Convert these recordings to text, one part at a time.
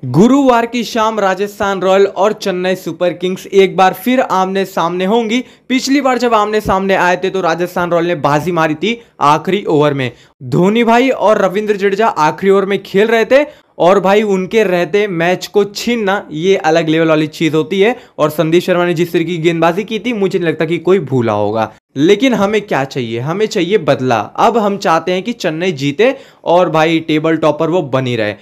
गुरुवार की शाम राजस्थान रॉयल और चेन्नई सुपर किंग्स एक बार फिर आमने सामने होंगी। पिछली बार जब आमने सामने आए थे तो राजस्थान रॉयल ने बाजी मारी थी आखिरी ओवर में। धोनी भाई और रविंद्र जडेजा आखिरी ओवर में खेल रहे थे और भाई उनके रहते मैच को छीनना ये अलग लेवल वाली चीज होती है। और संदीप शर्मा ने जिस तरह की गेंदबाजी की थी मुझे नहीं लगता कि कोई भूला होगा। लेकिन हमें क्या चाहिए? हमें चाहिए बदला। अब हम चाहते हैं कि चेन्नई जीते और भाई टेबल टॉपर वो बनी रहे,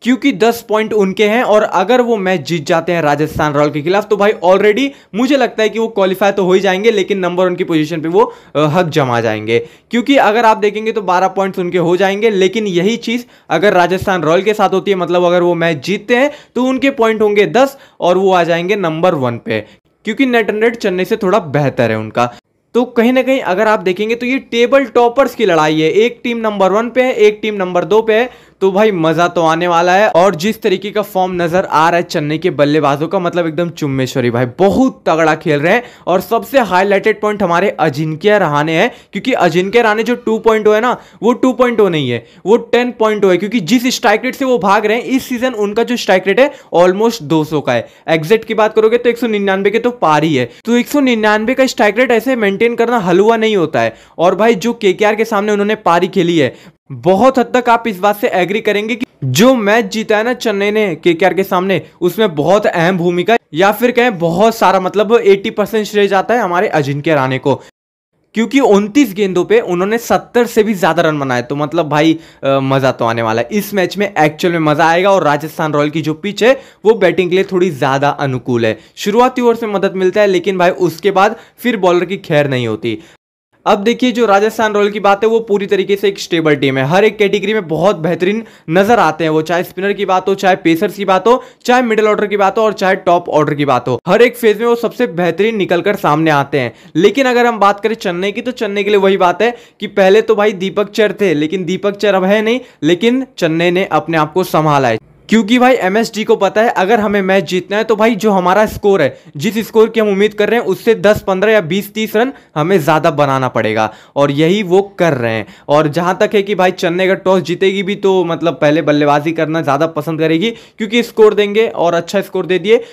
क्योंकि 10 पॉइंट उनके हैं और अगर वो मैच जीत जाते हैं राजस्थान रॉयल के खिलाफ तो भाई ऑलरेडी मुझे लगता है कि वो क्वालिफाई तो हो ही जाएंगे, लेकिन नंबर 1 की पोजीशन पे वो हक जमा जाएंगे। क्योंकि अगर आप देखेंगे तो 12 पॉइंट्स उनके हो जाएंगे, लेकिन यही चीज अगर राजस्थान रॉयल के साथ होती है, मतलब अगर वो मैच जीतते हैं तो उनके पॉइंट होंगे 10 और वो आ जाएंगे नंबर 1 पे, क्योंकि नेट रन रेट चेन्नई से थोड़ा बेहतर है उनका। तो कहीं ना कहीं अगर आप देखेंगे तो ये टेबल टॉपर्स की लड़ाई है। एक टीम नंबर 1 पे है, एक टीम नंबर 2 पे है, तो भाई मजा तो आने वाला है। और जिस तरीके का फॉर्म नजर आ रहा है चेन्नई के बल्लेबाजों का, मतलब एकदम चुम्मेश्वरी भाई, बहुत तगड़ा खेल रहे हैं। और सबसे हाईलाइटेड पॉइंट हमारे अजिंक्य रहाणे है, क्योंकि अजिंक्य रहाणे जो 2.0 है ना, वो 2.0 नहीं है, वो 10.0 है। क्योंकि जिस स्ट्राइक रेट से वो भाग रहे हैं इस सीजन उनका जो स्ट्राइक रेट है ऑलमोस्ट 200 का है। एग्जैक्ट की बात करोगे तो 199 के तो पार ही है। तो 199 का स्ट्राइक रेट ऐसे मेंटेन करना हलवा नहीं होता है। और भाई जो केकेआर के सामने उन्होंने पारी खेली है, बहुत हद तक आप इस बात से एग्री करेंगे कि जो मैच जीता है ना चेन्नई ने केकेआर के सामने, उसमें बहुत अहम भूमिका या फिर कहें बहुत सारा, मतलब 80% श्रेय जाता है हमारे अजिंक्य रहाणे को। क्योंकि 29 गेंदों पे उन्होंने 70 से भी ज्यादा रन बनाए। तो मतलब भाई मजा तो आने वाला है इस मैच में, एक्चुअल में मजा आएगा। और राजस्थान रॉयल की जो पिच है वो बैटिंग के लिए थोड़ी ज्यादा अनुकूल है। शुरुआती ओवर से मदद मिलता है, लेकिन भाई उसके बाद फिर बॉलर की खैर नहीं होती। अब देखिए जो राजस्थान रॉयल की बात है वो पूरी तरीके से एक स्टेबल टीम है। हर एक कैटेगरी में बहुत बेहतरीन नजर आते हैं वो, चाहे स्पिनर की बात हो, चाहे पेसर्स की बात हो, चाहे मिडिल ऑर्डर की बात हो और चाहे टॉप ऑर्डर की बात हो। हर एक फेज में वो सबसे बेहतरीन निकलकर सामने आते हैं। लेकिन अगर हम बात करें चेन्नई की, तो चेन्नई के लिए वही बात है कि पहले तो भाई दीपक चहर थे, लेकिन दीपक चहर अब है नहीं। लेकिन चेन्नई ने अपने आप को संभाला है, क्योंकि भाई एमएसडी को पता है अगर हमें मैच जीतना है तो भाई जो हमारा स्कोर है, जिस स्कोर की हम उम्मीद कर रहे हैं उससे 10, 15 या 20, 30 रन हमें ज्यादा बनाना पड़ेगा। और यही वो कर रहे हैं। और जहां तक है कि भाई चेन्नई अगर टॉस जीतेगी भी तो मतलब पहले बल्लेबाजी करना ज्यादा पसंद करेगी, क्योंकि स्कोर देंगे और अच्छा स्कोर दे दिए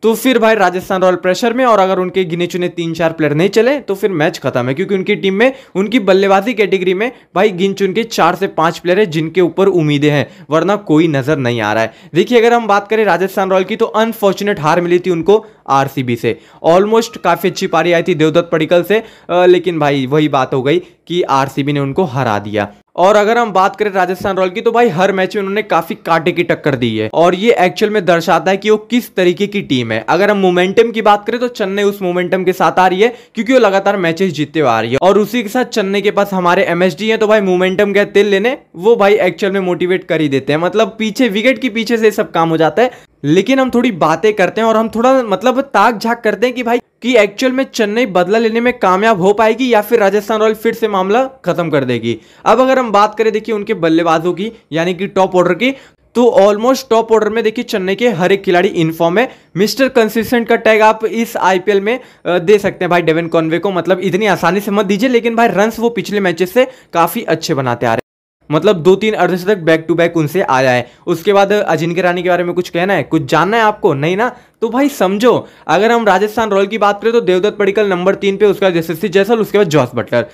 तो फिर भाई राजस्थान रॉयल प्रेशर में, और अगर उनके गिने चुने 3-4 प्लेयर नहीं चले तो फिर मैच खत्म है। क्योंकि उनकी टीम में, उनकी बल्लेबाजी कैटेगरी में भाई गिन चुन के 4 से 5 प्लेयर है जिनके ऊपर उम्मीदें हैं, वरना कोई नजर नहीं आ रहा है। देखिए अगर हम बात करें राजस्थान रॉयल की, तो अनफॉर्चुनेट हार मिली थी उनको आरसीबी से। ऑलमोस्ट काफी अच्छी पारी आई थी देवदत्त पडिक्कल से, लेकिन भाई वही बात हो गई कि आरसीबी ने उनको हरा दिया। और अगर हम बात करें राजस्थान रॉयल की, तो भाई हर मैच में उन्होंने काफी कांटे की टक्कर दी है। और ये एक्चुअल में दर्शाता है कि वो किस तरीके की टीम है। अगर हम मोमेंटम की बात करें तो चेन्नई उस मोमेंटम के साथ आ रही है, क्योंकि वो लगातार मैचेस जीतते हुए आ रही है। और उसी के साथ चेन्नई के पास हमारे एमएसडी है, तो भाई मोमेंटम गया तेल लेने, वो भाई एक्चुअल में मोटिवेट कर ही देते हैं। मतलब पीछे विकेट के पीछे से सब काम हो जाता है। लेकिन हम थोड़ी बातें करते हैं और हम थोड़ा मतलब ताक झाक करते हैं कि भाई कि एक्चुअल में चेन्नई बदला लेने में कामयाब हो पाएगी या फिर राजस्थान रॉयल फिर से मामला खत्म कर देगी। अब अगर हम बात करें देखिए उनके बल्लेबाजों की, यानी कि टॉप ऑर्डर की, तो ऑलमोस्ट टॉप ऑर्डर में देखिए चेन्नई के हर एक खिलाड़ी इन फॉर्म है। मिस्टर कंसिस्टेंट का टैग आप इस आईपीएल में दे सकते हैं भाई डेविन कॉनवे को। मतलब इतनी आसानी से मत दीजिए, लेकिन भाई रन्स वो पिछले मैचेस से काफी अच्छे बनाते आ रहे हैं। मतलब 2-3 अर्धशतक बैक टू बैक उनसे आया है। उसके बाद अजिंक्य रहाणे के बारे में कुछ कहना है, कुछ जानना है आपको? नहीं ना, तो भाई समझो। अगर हम राजस्थान रॉयल की बात करें तो देवदत्त पडिक्कल नंबर 3 पे, उसके बाद यशस्वी जायसवाल, उसके बाद जॉस बटलर।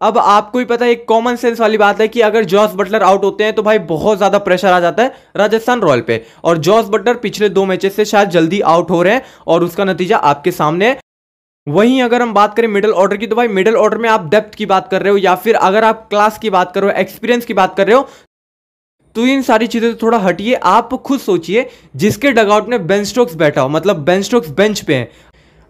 अब आपको ही पता है, एक कॉमन सेंस वाली बात है कि अगर जॉस बटलर आउट होते हैं तो भाई बहुत ज्यादा प्रेशर आ जाता है राजस्थान रॉयल पे। और जॉस बटलर पिछले 2 मैचेस से शायद जल्दी आउट हो रहे हैं और उसका नतीजा आपके सामने है। वहीं अगर हम बात करें मिडिल ऑर्डर की, तो भाई मिडिल ऑर्डर में आप डेप्थ की बात कर रहे हो या फिर अगर आप क्लास की बात कर रहे हो, एक्सपीरियंस की बात कर रहे हो, तो इन सारी चीजें तो थोड़ा हटिए। आप खुद सोचिए जिसके डगआउट में बेन स्टोक्स बैठा हो, मतलब बेन स्टोक्स बेंच पे हैं,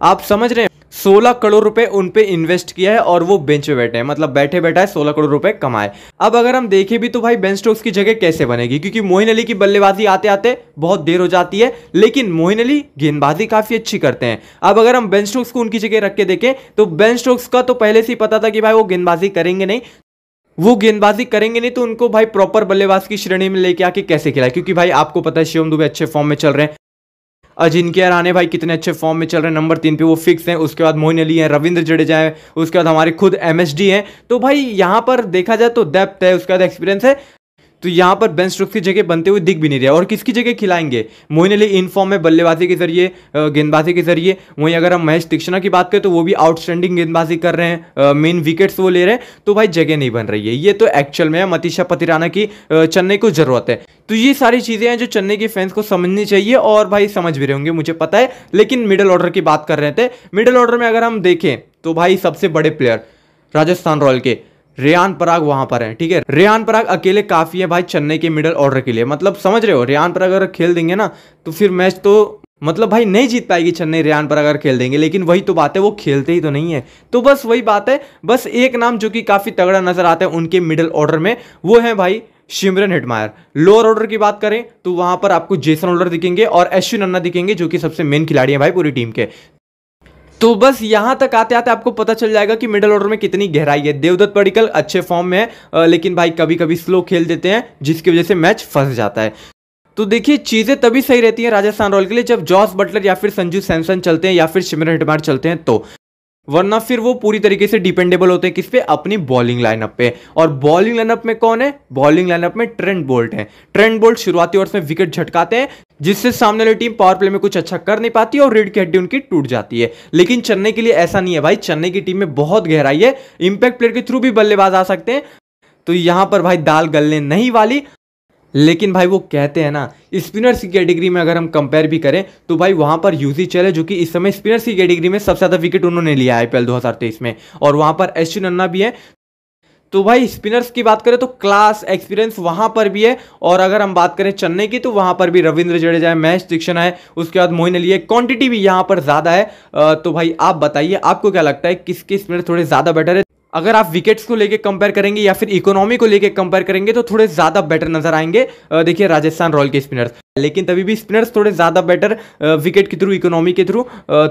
आप समझ रहे हैं 16 करोड़ रुपए उन पे इन्वेस्ट किया है और वो बेंच पे बैठे हैं, मतलब बैठे बैठा 16 करोड़ रुपए कमाए। अब अगर हम देखें भी तो भाई बेन स्टोक्स की जगह कैसे बनेगी, क्योंकि मोइन अली की बल्लेबाजी आते आते बहुत देर हो जाती है, लेकिन मोइन अली गेंदबाजी काफी अच्छी करते हैं। अब अगर हम बेन स्टोक्स को उनकी जगह रख के देखें तो बेन स्टोक्स का तो पहले से ही पता था कि भाई वो गेंदबाजी करेंगे नहीं, वो गेंदबाजी करेंगे नहीं, तो उनको भाई प्रॉपर बल्लेबाज की श्रेणी में लेके आके कैसे खिलाए। क्योंकि भाई आपको पता है शिवम दुबे अच्छे फॉर्म में चल रहे हैं, अजिंक्य रहाणे भाई कितने अच्छे फॉर्म में चल रहे हैं, नंबर 3 पे वो फिक्स हैं। उसके बाद मोइन अली है, रविंद्र जडेजा है, उसके बाद हमारे खुद एमएसडी हैं। तो भाई यहां पर देखा जाए तो डेप्थ है, उसके बाद एक्सपीरियंस है। तो यहाँ पर बेन स्टोक्स की जगह बनते हुए दिख भी नहीं रहा। और किसकी जगह खिलाएंगे? मोइन अली इन फॉर्म में बल्लेबाजी के जरिए, गेंदबाजी के जरिए। वहीं अगर हम महेश तीक्ष्णा की बात करें तो वो भी आउटस्टैंडिंग गेंदबाजी कर रहे हैं, मेन विकेट्स वो ले रहे हैं, तो भाई जगह नहीं बन रही है। ये तो एक्चुअल में मनीषा पतिराना की चेन्नई को जरूरत है। तो ये सारी चीजें हैं जो चेन्नई के फैंस को समझनी चाहिए, और भाई समझ भी रहे होंगे मुझे पता है। लेकिन मिडिल ऑर्डर की बात कर रहे थे। मिडिल ऑर्डर में अगर हम देखें तो भाई सबसे बड़े प्लेयर राजस्थान रॉयल के रेयान पराग वहां पर हैं, ठीक है। रेयान पराग अकेले काफी है भाई चेन्नई के मिडिल ऑर्डर के लिए, मतलब समझ रहे हो। रेयान पराग अगर खेल देंगे ना तो फिर मैच तो मतलब भाई नहीं जीत पाएगी चेन्नई, रेयान पराग अगर खेल देंगे। लेकिन वही तो बात है, वो खेलते ही तो नहीं है। तो बस वही बात है। बस एक नाम जो कि काफी तगड़ा नजर आता है उनके मिडिल ऑर्डर में, वो है भाई शिमरन हेटमायर। लोअर ऑर्डर की बात करें तो वहां पर आपको जेसन होल्डर दिखेंगे और अश्विन अन्ना दिखेंगे, जो कि सबसे मेन खिलाड़ी हैं भाई पूरी टीम के। तो बस यहां तक आते आते आपको पता चल जाएगा कि मिडिल ऑर्डर में कितनी गहराई है। देवदत्त पडिक्कल अच्छे फॉर्म में है, लेकिन भाई कभी कभी स्लो खेल देते हैं, जिसकी वजह से मैच फंस जाता है। तो देखिए चीजें तभी सही रहती हैं राजस्थान रॉयल के लिए जब जॉस बटलर या फिर संजू सैमसन चलते हैं या फिर शिमरन हेटमायर चलते हैं, तो वरना फिर वो पूरी तरीके से डिपेंडेबल होते हैं किस पे? अपनी बॉलिंग लाइनअप पे। और बॉलिंग लाइनअप में कौन है? बॉलिंग लाइनअप में ट्रेंट बोल्ट है। ट्रेंट बोल्ट शुरुआती ओवर्स में विकेट झटकाते हैं, जिससे सामने वाली टीम पावर प्ले में कुछ अच्छा कर नहीं पाती और रीढ़ की हड्डी उनकी टूट जाती है। लेकिन चेन्नई के लिए ऐसा नहीं है भाई। चेन्नई की टीम में बहुत गहराई है, इंपैक्ट प्लेयर के थ्रू भी बल्लेबाज आ सकते हैं। तो यहां पर भाई दाल गलने नहीं वाली। लेकिन भाई वो कहते हैं ना, स्पिनर्स की कैटेगरी में अगर हम कंपेयर भी करें तो भाई वहां पर यूजी चहल है, जो कि इस समय स्पिनर्स की कैटेगरी में सबसे ज्यादा विकेट उन्होंने लिया आईपीएल 2023 में, और वहां पर अश्विन अन्ना भी है। तो भाई स्पिनर्स की बात करें तो क्लास एक्सपीरियंस वहां पर भी है। और अगर हम बात करें चेन्नई की तो वहां पर भी रविंद्र जडेजा है, महेश तीक्ष्णा है, उसके बाद मोइन अली है। क्वांटिटी भी यहां पर ज्यादा है। तो भाई आप बताइए, आपको क्या लगता है किसके स्पिनर थोड़े ज्यादा बेटर है? अगर आप विकेट्स को लेके कंपेयर करेंगे या फिर इकोनॉमी को लेके कंपेयर करेंगे तो थोड़े ज्यादा बेटर नजर आएंगे देखिए राजस्थान रॉयल के स्पिनर्स। लेकिन तभी भी स्पिनर्स थोड़े ज्यादा बेटर विकेट के थ्रू, इकोनॉमी के थ्रू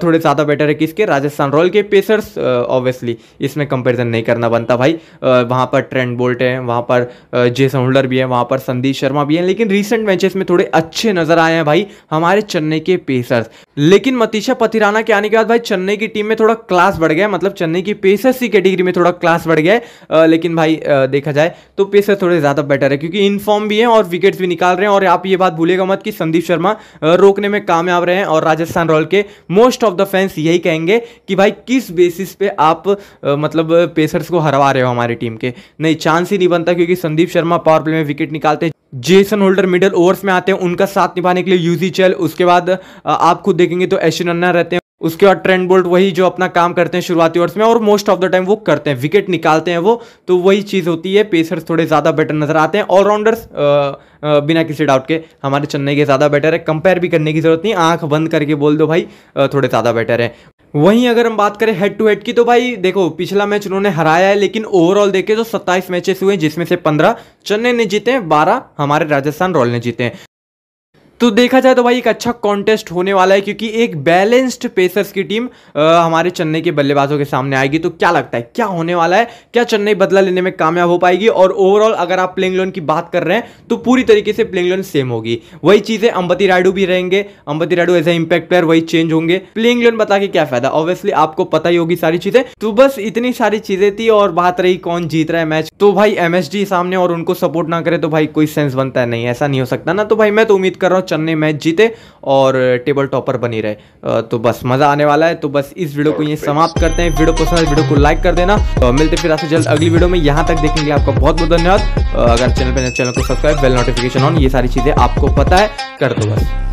थोड़े ज्यादा बेटर है किसके? राजस्थान रॉयल के। पेसर्स ऑब्वियसली इसमें कंपैरिजन नहीं करना बनता भाई। वहां पर ट्रेंट बोल्ट है, वहां पर जेसन होल्डर भी है, वहां पर संदीप शर्मा भी है। लेकिन रिसेंट मैचेस में थोड़े अच्छे नजर आए हैं भाई हमारे चेन्नई के पेसर्स। लेकिन मनीषा पतिराना के आने के बाद भाई चेन्नई की टीम में थोड़ा क्लास बढ़ गया, मतलब चेन्नई की पेसर्स की कैटेगरी में थोड़ा क्लास बढ़ गया है। लेकिन भाई देखा जाए तो पेसर थोड़े ज्यादा बेटर है, क्योंकि इन फॉर्म भी है और विकेट्स भी निकाल रहे हैं। और आप ये बात भूलिएगा मत कि संदीप शर्मा रोकने में कामयाब रहे हैं। और राजस्थान रॉयल के मोस्ट ऑफ द फैंस यही कहेंगे कि भाई किस बेसिस पे आप मतलब पेसर्स को हरवा रहे हो हमारी टीम के? नहीं, चांस ही नहीं बनता, क्योंकि संदीप शर्मा पावर प्ले में विकेट निकालते हैं, जेसन होल्डर मिडिल ओवर्स में आते हैं, उनका साथ निभाने के लिए यूजी चहल, उसके बाद आप खुद देखेंगे तो अश्विन अन्ना रहते हैं, उसके बाद ट्रेंट बोल्ट वही जो अपना काम करते हैं शुरुआती ओवर्स में, और मोस्ट ऑफ द टाइम वो करते हैं, विकेट निकालते हैं वो। तो वही चीज़ होती है, पेसर्स थोड़े ज़्यादा बेटर नजर आते हैं। ऑलराउंडर्स बिना किसी डाउट के हमारे चेन्नई के ज़्यादा बेटर है, कंपेयर भी करने की जरूरत नहीं, आंख बंद करके बोल दो भाई थोड़े ज़्यादा बेटर है। वहीं अगर हम बात करें हेड टू हेड की तो भाई देखो पिछला मैच उन्होंने हराया है, लेकिन ओवरऑल देखे तो 27 मैचेस हुए जिसमें से 15 चेन्नई ने जीते हैं, 12 हमारे राजस्थान रॉयल ने जीते हैं। तो देखा जाए तो भाई एक अच्छा कॉन्टेस्ट होने वाला है, क्योंकि एक बैलेंस्ड पेसर्स की टीम हमारे चेन्नई के बल्लेबाजों के सामने आएगी। तो क्या लगता है क्या होने वाला है? क्या चेन्नई बदला लेने में कामयाब हो पाएगी? और ओवरऑल अगर आप प्लेइंग इलेवन की बात कर रहे हैं तो पूरी तरीके से प्लेइंग इलेवन सेम होगी। वही चीजें अंबती रायडू भी रहेंगे, Ambati Rayudu as a impact player वही चेंज होंगे। प्लेइंग इलेवन बता के क्या फायदा, ऑब्वियसली आपको पता ही होगी सारी चीजें। तो बस इतनी सारी चीजें थी। और बात रही कौन जीत रहा है मैच, तो भाई एमएसडी सामने और उनको सपोर्ट ना करे तो भाई कोई सेंस बनता है नहीं, ऐसा नहीं हो सकता ना। तो भाई मैं तो उम्मीद कर रहा हूँ चेन्नई मैच जीते और टेबल टॉपर बनी रहे। तो बस मजा आने वाला है। तो बस इस वीडियो को यहीं समाप्त करते हैं। वीडियो पसंद है वीडियो को लाइक कर देना। मिलते फिर आपसे जल्द अगली वीडियो में। यहां तक देखने के लिए आपका बहुत बहुत धन्यवाद। अगर चैनल को सब्सक्राइब, बेल नोटिफिकेशन ऑन, ये सारी चीजें आपको पता है कर दो बस।